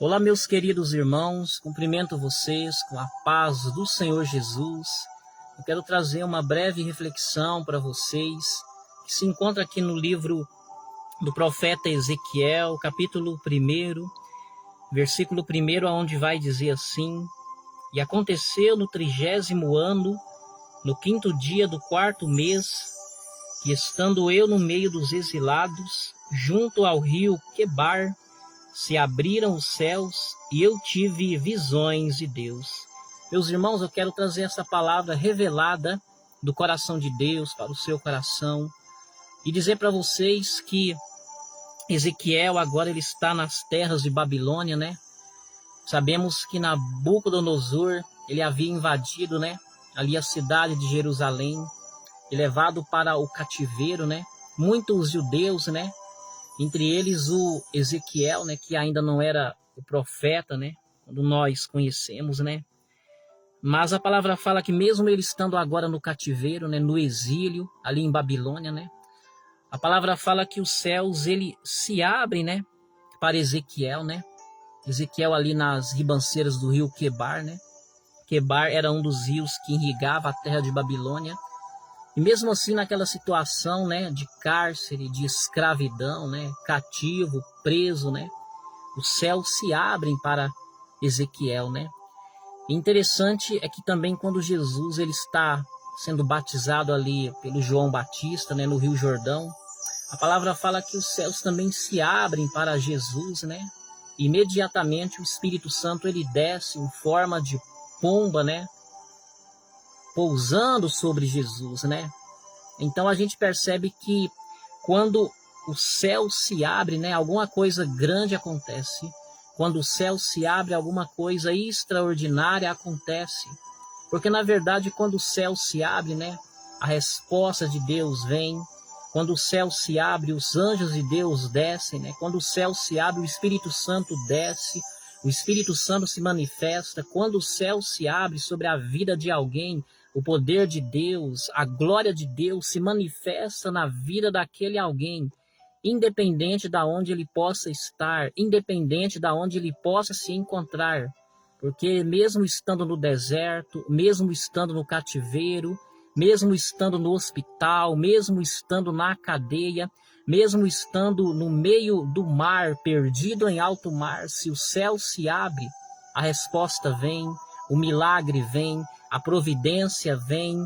Olá, meus queridos irmãos, cumprimento vocês com a paz do Senhor Jesus. Eu quero trazer uma breve reflexão para vocês, que se encontra aqui no livro do profeta Ezequiel, capítulo 1, versículo 1, onde vai dizer assim: E aconteceu no 30º ano, no 5º dia do 4º mês, que estando eu no meio dos exilados, junto ao rio Quebar, se abriram os céus e eu tive visões de Deus. Meus irmãos, eu quero trazer essa palavra revelada do coração de Deus para o seu coração e dizer para vocês que Ezequiel agora ele está nas terras de Babilônia, né? Sabemos que Nabucodonosor ele havia invadido, né, ali a cidade de Jerusalém e levado para o cativeiro, né? Muitos judeus, né? Entre eles o Ezequiel, né, que ainda não era o profeta, né, quando nós conhecemos, né. Mas a palavra fala que mesmo ele estando agora no cativeiro, né, no exílio, ali em Babilônia, né, a palavra fala que os céus ele se abrem, né, para Ezequiel, né. Ezequiel ali nas ribanceiras do rio Quebar, né. Quebar era um dos rios que irrigava a terra de Babilônia. E mesmo assim, naquela situação, né, de cárcere, de escravidão, né, cativo, preso, né, os céus se abrem para Ezequiel, né. E interessante é que também quando Jesus ele está sendo batizado ali pelo João Batista, né, no Rio Jordão, a palavra fala que os céus também se abrem para Jesus, né. E imediatamente o Espírito Santo ele desce em forma de pomba, né, pousando sobre Jesus, né? Então a gente percebe que quando o céu se abre, né, alguma coisa grande acontece. Quando o céu se abre, alguma coisa extraordinária acontece. Porque na verdade, quando o céu se abre, né, a resposta de Deus vem. Quando o céu se abre, os anjos de Deus descem, né? Quando o céu se abre, o Espírito Santo desce. O Espírito Santo se manifesta. Quando o céu se abre sobre a vida de alguém, o poder de Deus, a glória de Deus se manifesta na vida daquele alguém, independente de onde ele possa estar, independente de onde ele possa se encontrar. Porque mesmo estando no deserto, mesmo estando no cativeiro, mesmo estando no hospital, mesmo estando na cadeia, mesmo estando no meio do mar, perdido em alto mar, se o céu se abre, a resposta vem, o milagre vem, a providência vem,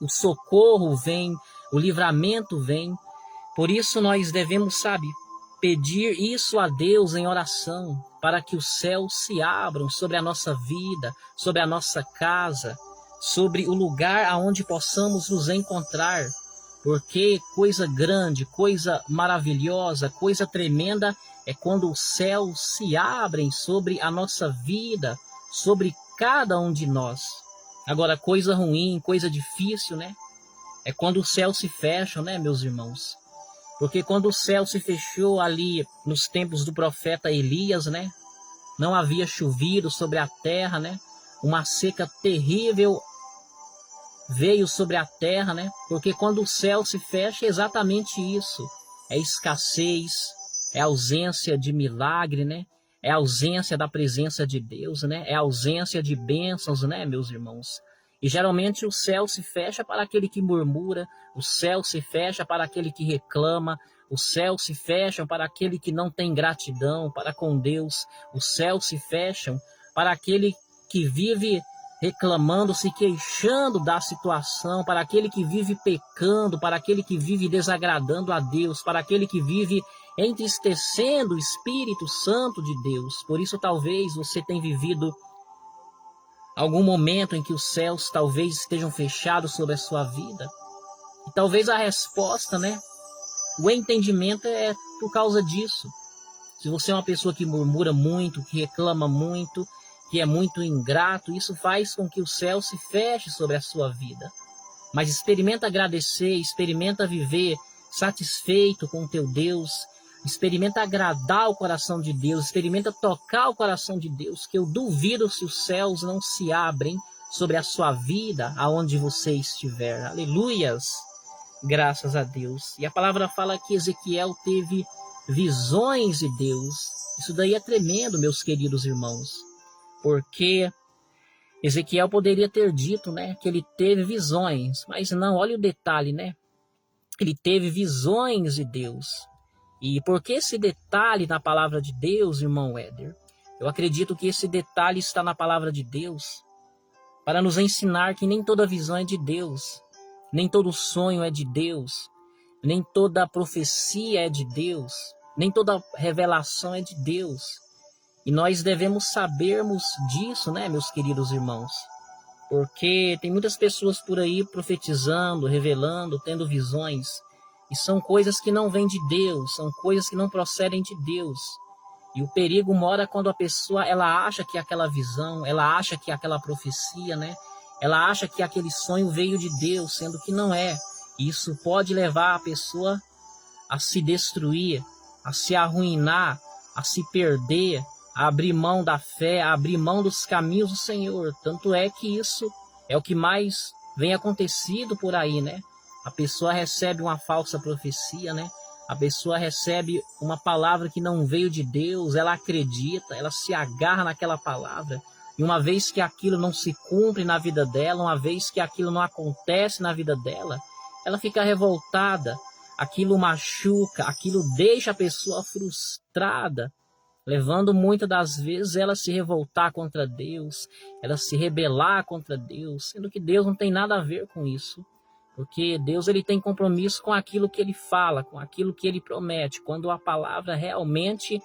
o socorro vem, o livramento vem. Por isso nós devemos, pedir isso a Deus em oração, para que os céus se abram sobre a nossa vida, sobre a nossa casa, sobre o lugar aonde possamos nos encontrar. Porque coisa grande, coisa maravilhosa, coisa tremenda é quando os céus se abrem sobre a nossa vida, sobre cada um de nós. Agora, coisa ruim, coisa difícil, né? É quando os céus se fecham, né, meus irmãos? Porque quando o céu se fechou ali nos tempos do profeta Elias, né? Não havia chovido sobre a terra, né? Uma seca terrível veio sobre a terra, né? Porque quando o céu se fecha é exatamente isso. É escassez, é ausência de milagre, né? É ausência da presença de Deus, né? É ausência de bênçãos, né, meus irmãos? E geralmente o céu se fecha para aquele que murmura, o céu se fecha para aquele que reclama, o céu se fecha para aquele que não tem gratidão para com Deus, o céu se fecha para aquele que vive reclamando, se queixando da situação, para aquele que vive pecando, para aquele que vive desagradando a Deus, para aquele que vive entristecendo o Espírito Santo de Deus. Por isso talvez você tenha vivido algum momento em que os céus talvez estejam fechados sobre a sua vida. E talvez a resposta, né, o entendimento é por causa disso. Se você é uma pessoa que murmura muito, que reclama muito, que é muito ingrato, isso faz com que o céu se feche sobre a sua vida. Mas experimenta agradecer, experimenta viver satisfeito com o teu Deus, experimenta agradar o coração de Deus, experimenta tocar o coração de Deus, que eu duvido se os céus não se abrem sobre a sua vida, aonde você estiver. Aleluias! Graças a Deus. E a palavra fala que Ezequiel teve visões de Deus. Isso daí é tremendo, meus queridos irmãos, porque Ezequiel poderia ter dito, né, que ele teve visões, mas não, olha o detalhe, né? Ele teve visões de Deus. E por que esse detalhe na palavra de Deus, irmão Éder? Eu acredito que esse detalhe está na palavra de Deus para nos ensinar que nem toda visão é de Deus, nem todo sonho é de Deus, nem toda profecia é de Deus, nem toda revelação é de Deus. E nós devemos sabermos disso, né, meus queridos irmãos? Porque tem muitas pessoas por aí profetizando, revelando, tendo visões, e são coisas que não vêm de Deus, são coisas que não procedem de Deus. E o perigo mora quando a pessoa, ela acha que aquela visão, ela acha que aquela profecia, né, ela acha que aquele sonho veio de Deus, sendo que não é. E isso pode levar a pessoa a se destruir, a se arruinar, a se perder, a abrir mão da fé, a abrir mão dos caminhos do Senhor. Tanto é que isso é o que mais vem acontecido por aí, né? A pessoa recebe uma falsa profecia, né? A pessoa recebe uma palavra que não veio de Deus, ela acredita, ela se agarra naquela palavra. E uma vez que aquilo não se cumpre na vida dela, uma vez que aquilo não acontece na vida dela, ela fica revoltada, aquilo machuca, aquilo deixa a pessoa frustrada, levando muitas das vezes ela a se revoltar contra Deus, ela se rebelar contra Deus, sendo que Deus não tem nada a ver com isso, porque Deus ele tem compromisso com aquilo que ele fala, com aquilo que ele promete, quando a palavra realmente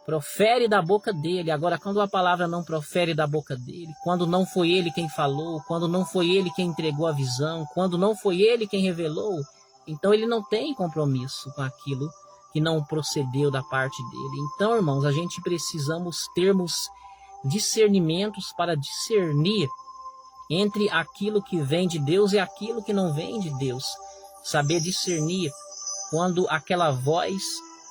profere da boca dele. Agora, quando a palavra não profere da boca dele, quando não foi ele quem falou, quando não foi ele quem entregou a visão, quando não foi ele quem revelou, então ele não tem compromisso com aquilo que não procedeu da parte dele. Então, irmãos, a gente precisamos termos discernimentos para discernir entre aquilo que vem de Deus e aquilo que não vem de Deus. Saber discernir quando aquela voz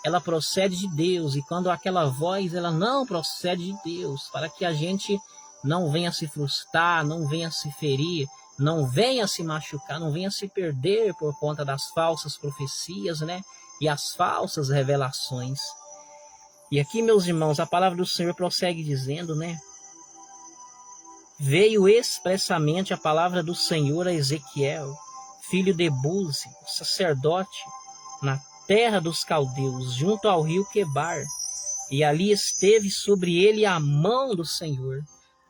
ela procede de Deus e quando aquela voz ela não procede de Deus, para que a gente não venha se frustrar, não venha se ferir, não venha se machucar, não venha se perder por conta das falsas profecias, né? E as falsas revelações. E aqui, meus irmãos, a palavra do Senhor prossegue dizendo, né? Veio expressamente a palavra do Senhor a Ezequiel, filho de Buzi, sacerdote, na terra dos caldeus, junto ao rio Quebar, e ali esteve sobre ele a mão do Senhor.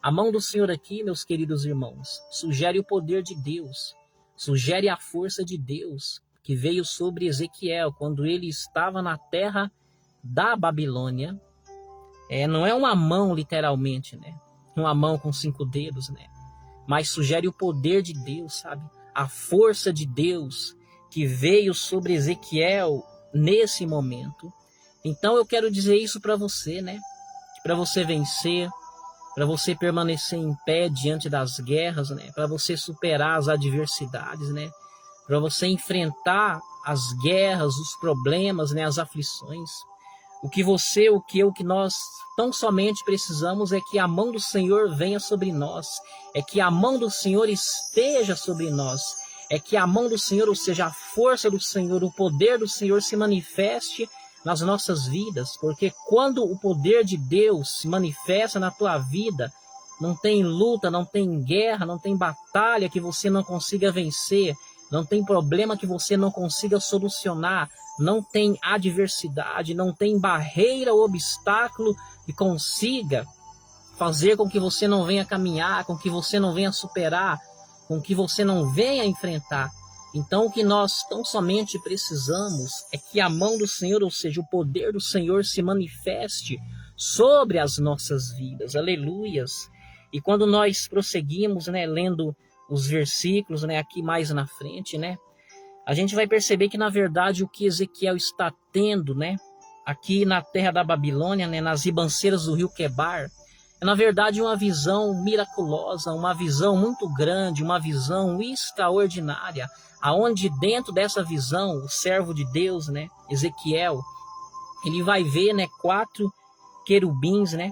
A mão do Senhor aqui, meus queridos irmãos, sugere o poder de Deus, sugere a força de Deus, que veio sobre Ezequiel quando ele estava na terra da Babilônia. Não é uma mão literalmente, né? Uma mão com 5 dedos, né? Mas sugere o poder de Deus, sabe? A força de Deus que veio sobre Ezequiel nesse momento. Então eu quero dizer isso para você, né? Para você vencer, para você permanecer em pé diante das guerras, né? Para você superar as adversidades, né? Para você enfrentar as guerras, os problemas, né? As aflições. O que você, o que eu, o que nós tão somente precisamos é que a mão do Senhor venha sobre nós, é que a mão do Senhor esteja sobre nós, é que a mão do Senhor, ou seja, a força do Senhor, o poder do Senhor se manifeste nas nossas vidas, porque quando o poder de Deus se manifesta na tua vida, não tem luta, não tem guerra, não tem batalha que você não consiga vencer, não tem problema que você não consiga solucionar, não tem adversidade, não tem barreira ou obstáculo que consiga fazer com que você não venha caminhar, com que você não venha superar, com que você não venha enfrentar. Então o que nós tão somente precisamos é que a mão do Senhor, ou seja, o poder do Senhor se manifeste sobre as nossas vidas. Aleluias! E quando nós prosseguimos, né, lendo os versículos, né, aqui mais na frente, né, a gente vai perceber que na verdade o que Ezequiel está tendo, né, aqui na terra da Babilônia, né, nas ribanceiras do rio Quebar, é na verdade uma visão miraculosa, uma visão muito grande, uma visão extraordinária, aonde dentro dessa visão o servo de Deus, né, Ezequiel, ele vai ver, né, 4 querubins, né,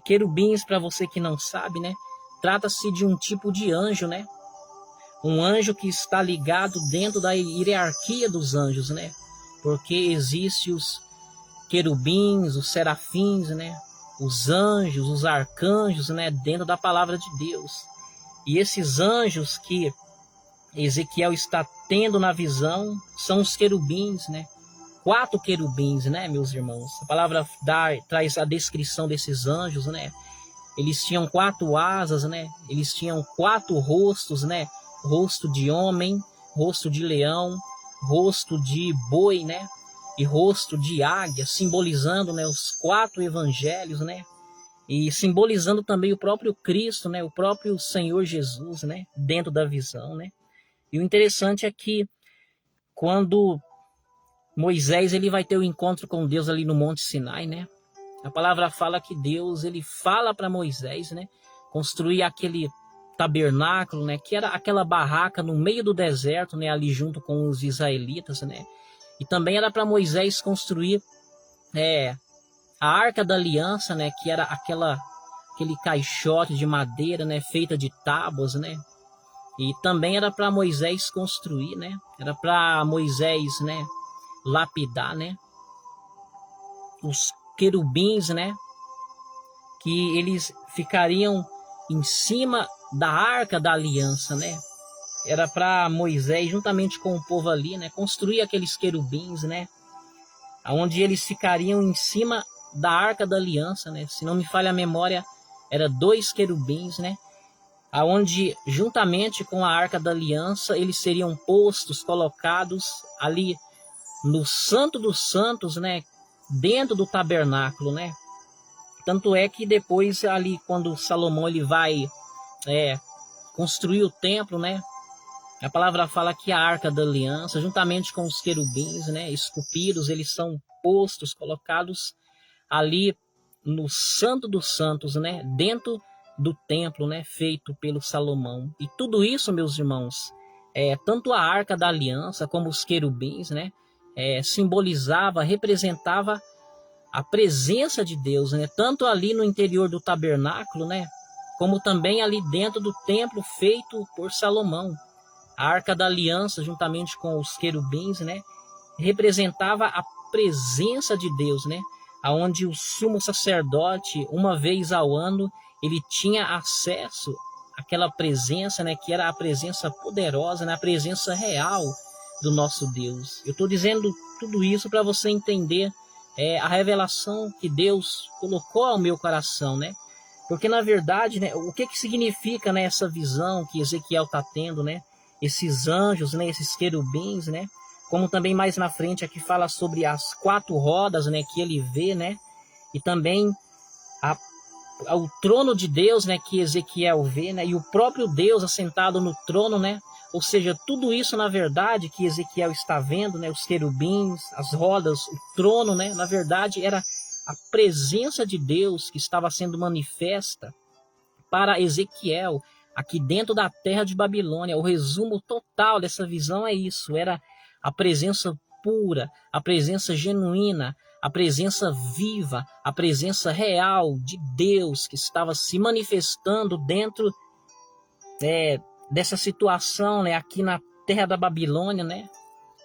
querubins, para você que não sabe, né, trata-se de um tipo de anjo, né, um anjo que está ligado dentro da hierarquia dos anjos, né, porque existe os querubins, os serafins, né? Os anjos, os arcanjos, né? Dentro da palavra de Deus. E esses anjos que Ezequiel está tendo na visão são os querubins, né? 4 querubins, né, meus irmãos? A palavra traz a descrição desses anjos, né? Eles tinham 4 asas, né? Eles tinham 4 rostos, né? Rosto de homem, rosto de leão, rosto de boi, né? E rosto de águia, simbolizando, né, os 4 evangelhos, né? E simbolizando também o próprio Cristo, né? O próprio Senhor Jesus, né? Dentro da visão, né? E o interessante é que quando Moisés ele vai ter o encontro com Deus ali no Monte Sinai, né? A palavra fala que Deus ele fala para Moisés, né? Construir aquele tabernáculo, né? Que era aquela barraca no meio do deserto, né? Ali junto com os israelitas, né? E também era para Moisés construir a Arca da Aliança, né? Que era aquele caixote de madeira, né? Feita de tábuas, né? E também era para Moisés construir, né? Era para Moisés, né? Lapidar, né? Os querubins, né? Que eles ficariam em cima da Arca da Aliança, né? Era para Moisés, juntamente com o povo ali, né? Construir aqueles querubins, né? Onde eles ficariam em cima da Arca da Aliança, né? Se não me falha a memória, era 2 querubins, né? Aonde juntamente com a Arca da Aliança eles seriam postos, colocados ali no Santo dos Santos, né? Dentro do tabernáculo, né? Tanto é que depois ali quando Salomão ele vai construir o templo, né? A palavra fala que a Arca da Aliança, juntamente com os querubins, né? Esculpidos, eles são postos, colocados ali no Santo dos Santos, né? Dentro do templo, né, feito pelo Salomão. E tudo isso, meus irmãos, tanto a Arca da Aliança como os querubins, né, simbolizava, representava a presença de Deus, né, tanto ali no interior do tabernáculo, né, como também ali dentro do templo feito por Salomão. A Arca da Aliança, juntamente com os querubins, né, representava a presença de Deus, né, aonde o sumo sacerdote, uma vez ao ano, ele tinha acesso àquela presença, né, que era a presença poderosa, né, a presença real do nosso Deus. Eu estou dizendo tudo isso para você entender a revelação que Deus colocou ao meu coração, né? Porque na verdade, né, o que significa, né, essa visão que Ezequiel está tendo, né? Esses anjos, né, esses querubins, né? Como também mais na frente aqui fala sobre as 4 rodas, né, que ele vê, né? E também o trono de Deus, né, que Ezequiel vê, né, e o próprio Deus assentado no trono, né, ou seja, tudo isso na verdade que Ezequiel está vendo, né, os querubins, as rodas, o trono, né, na verdade era a presença de Deus que estava sendo manifesta para Ezequiel aqui dentro da terra de Babilônia. O resumo total dessa visão é isso, era a presença pura, a presença genuína, a presença viva, a presença real de Deus que estava se manifestando dentro dessa situação, né, aqui na terra da Babilônia, né,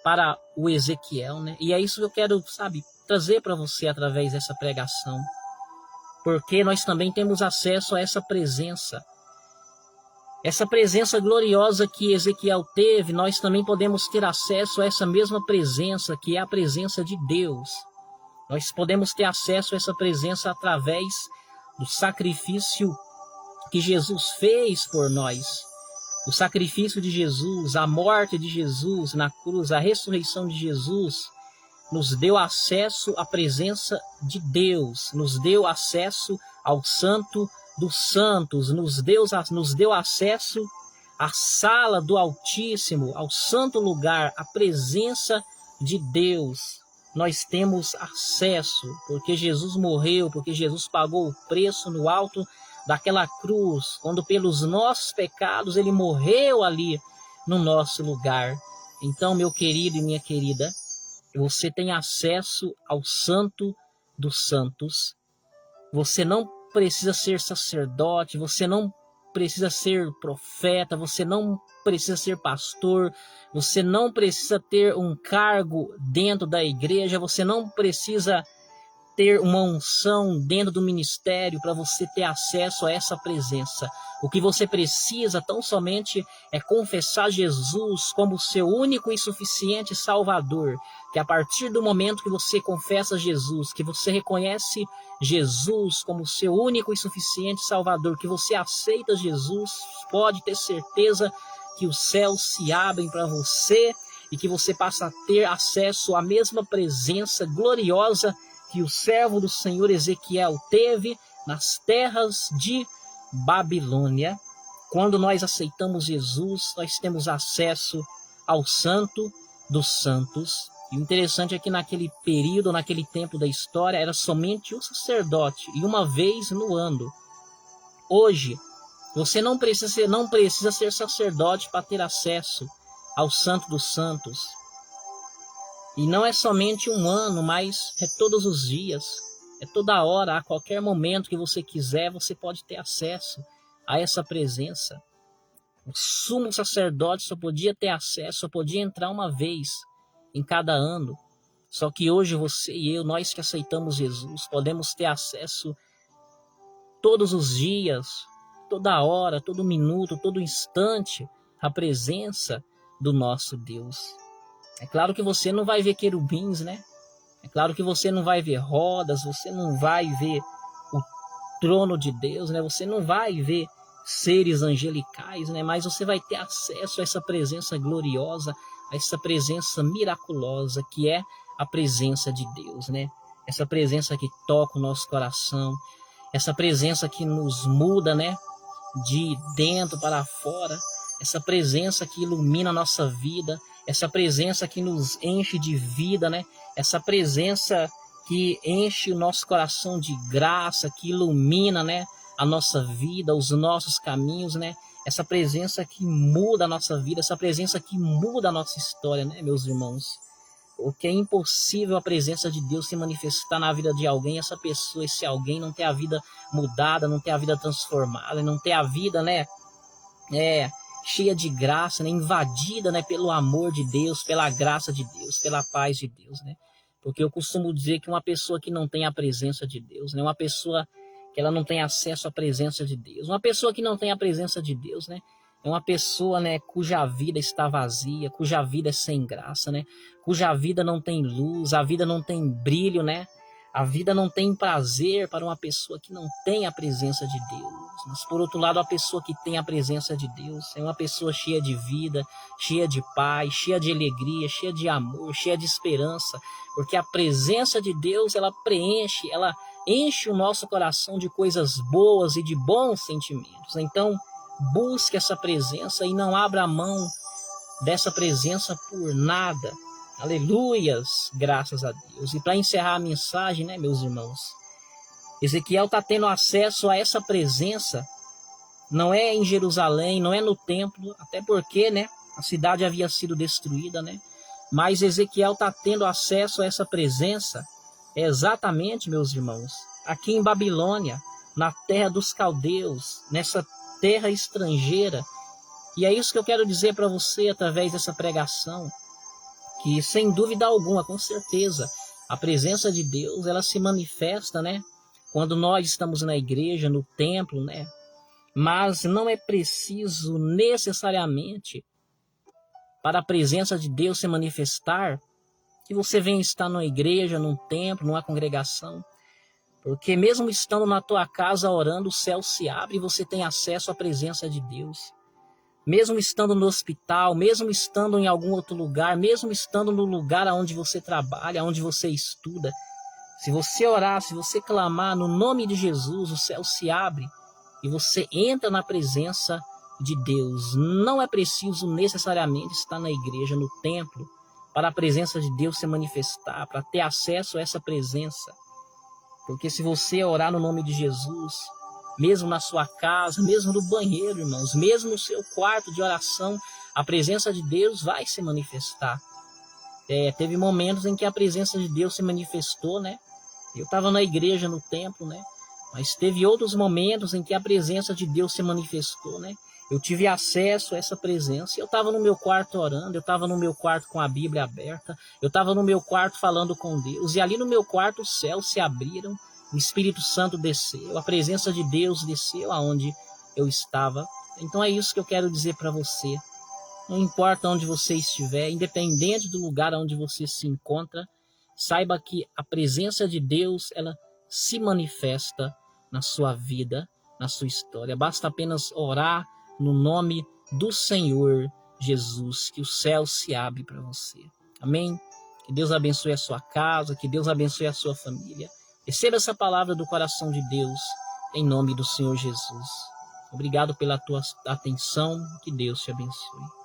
para o Ezequiel, né? E é isso que eu quero, trazer para você através dessa pregação, porque nós também temos acesso a essa presença gloriosa que Ezequiel teve. Nós também podemos ter acesso a essa mesma presença, que é a presença de Deus. Nós podemos ter acesso a essa presença através do sacrifício que Jesus fez por nós. O sacrifício de Jesus, a morte de Jesus na cruz, a ressurreição de Jesus, nos deu acesso à presença de Deus, nos deu acesso ao Santo dos Santos, nos deu acesso à sala do Altíssimo, ao santo lugar, à presença de Deus. Nós temos acesso, porque Jesus morreu, porque Jesus pagou o preço no alto daquela cruz, quando pelos nossos pecados ele morreu ali no nosso lugar. Então, meu querido e minha querida, você tem acesso ao Santo dos Santos. Você não precisa ser sacerdote, você não precisa ser profeta, você não precisa ser pastor, você não precisa ter um cargo dentro da igreja, você não precisa ter uma unção dentro do ministério, para você ter acesso a essa presença. O que você precisa tão somente é confessar Jesus como seu único e suficiente Salvador. Que a partir do momento que você confessa Jesus, que você reconhece Jesus como seu único e suficiente Salvador, que você aceita Jesus, pode ter certeza que os céus se abrem para você e que você passa a ter acesso à mesma presença gloriosa que o servo do Senhor Ezequiel teve nas terras de Babilônia. Quando nós aceitamos Jesus, nós temos acesso ao Santo dos Santos. E o interessante é que naquele período, naquele tempo da história, era somente um sacerdote e uma vez no ano. Hoje, você não precisa ser sacerdote para ter acesso ao Santo dos Santos. E não é somente um ano, mas é todos os dias, é toda hora, a qualquer momento que você quiser, você pode ter acesso a essa presença. O sumo sacerdote só podia ter acesso, só podia entrar uma vez em cada ano. Só que hoje você e eu, nós que aceitamos Jesus, podemos ter acesso todos os dias, toda hora, todo minuto, todo instante, à presença do nosso Deus. É claro que você não vai ver querubins, né? É claro que você não vai ver rodas, você não vai ver o trono de Deus, né? Você não vai ver seres angelicais, né? Mas você vai ter acesso a essa presença gloriosa, a essa presença miraculosa que é a presença de Deus, né? Essa presença que toca o nosso coração, essa presença que nos muda, né? De dentro para fora, essa presença que ilumina a nossa vida, essa presença que nos enche de vida, né? Essa presença que enche o nosso coração de graça, que ilumina, né? A nossa vida, os nossos caminhos, né? Essa presença que muda a nossa vida, essa presença que muda a nossa história, né, meus irmãos? Porque é impossível a presença de Deus se manifestar na vida de alguém, essa pessoa, esse alguém não ter a vida mudada, não ter a vida transformada, não ter a vida, né? Cheia de graça, né, invadida, né, pelo amor de Deus, pela graça de Deus, pela paz de Deus, né? Porque eu costumo dizer que uma pessoa que não tem a presença de Deus, né, uma pessoa que ela não tem acesso à presença de Deus, uma pessoa que não tem a presença de Deus, né, é uma pessoa, né, cuja vida está vazia, cuja vida é sem graça, né, cuja vida não tem luz, a vida não tem brilho, né? A vida não tem prazer para uma pessoa que não tem a presença de Deus. Mas, por outro lado, a pessoa que tem a presença de Deus é uma pessoa cheia de vida, cheia de paz, cheia de alegria, cheia de amor, cheia de esperança. Porque a presença de Deus, ela preenche, ela enche o nosso coração de coisas boas e de bons sentimentos. Então, busque essa presença e não abra mão dessa presença por nada. Aleluias, graças a Deus. E para encerrar a mensagem, né, meus irmãos, Ezequiel está tendo acesso a essa presença, não é em Jerusalém, não é no templo, até porque, né, a cidade havia sido destruída, né? Mas Ezequiel está tendo acesso a essa presença, exatamente, meus irmãos, aqui em Babilônia, na terra dos caldeus, nessa terra estrangeira. E é isso que eu quero dizer para você através dessa pregação, que sem dúvida alguma, com certeza, a presença de Deus, ela se manifesta, né? Quando nós estamos na igreja, no templo, né? Mas não é preciso necessariamente para a presença de Deus se manifestar que você venha estar numa igreja, num templo, numa congregação. Porque mesmo estando na tua casa orando, o céu se abre e você tem acesso à presença de Deus. Mesmo estando no hospital, mesmo estando em algum outro lugar, mesmo estando no lugar onde você trabalha, onde você estuda, se você orar, se você clamar no nome de Jesus, o céu se abre e você entra na presença de Deus. Não é preciso necessariamente estar na igreja, no templo, para a presença de Deus se manifestar, para ter acesso a essa presença. Porque se você orar no nome de Jesus, mesmo na sua casa, mesmo no banheiro, irmãos, mesmo no seu quarto de oração, a presença de Deus vai se manifestar. Teve momentos em que a presença de Deus se manifestou, né? Eu estava na igreja, no templo, né? Mas teve outros momentos em que a presença de Deus se manifestou, né? Eu tive acesso a essa presença. Eu estava no meu quarto orando, eu estava no meu quarto com a Bíblia aberta, eu estava no meu quarto falando com Deus, e ali no meu quarto os céus se abriram, o Espírito Santo desceu, a presença de Deus desceu aonde eu estava. Então é isso que eu quero dizer para você. Não importa onde você estiver, independente do lugar onde você se encontra, saiba que a presença de Deus, ela se manifesta na sua vida, na sua história. Basta apenas orar no nome do Senhor Jesus, que o céu se abre para você. Amém? Que Deus abençoe a sua casa, que Deus abençoe a sua família. Receba essa palavra do coração de Deus, em nome do Senhor Jesus. Obrigado pela tua atenção, que Deus te abençoe.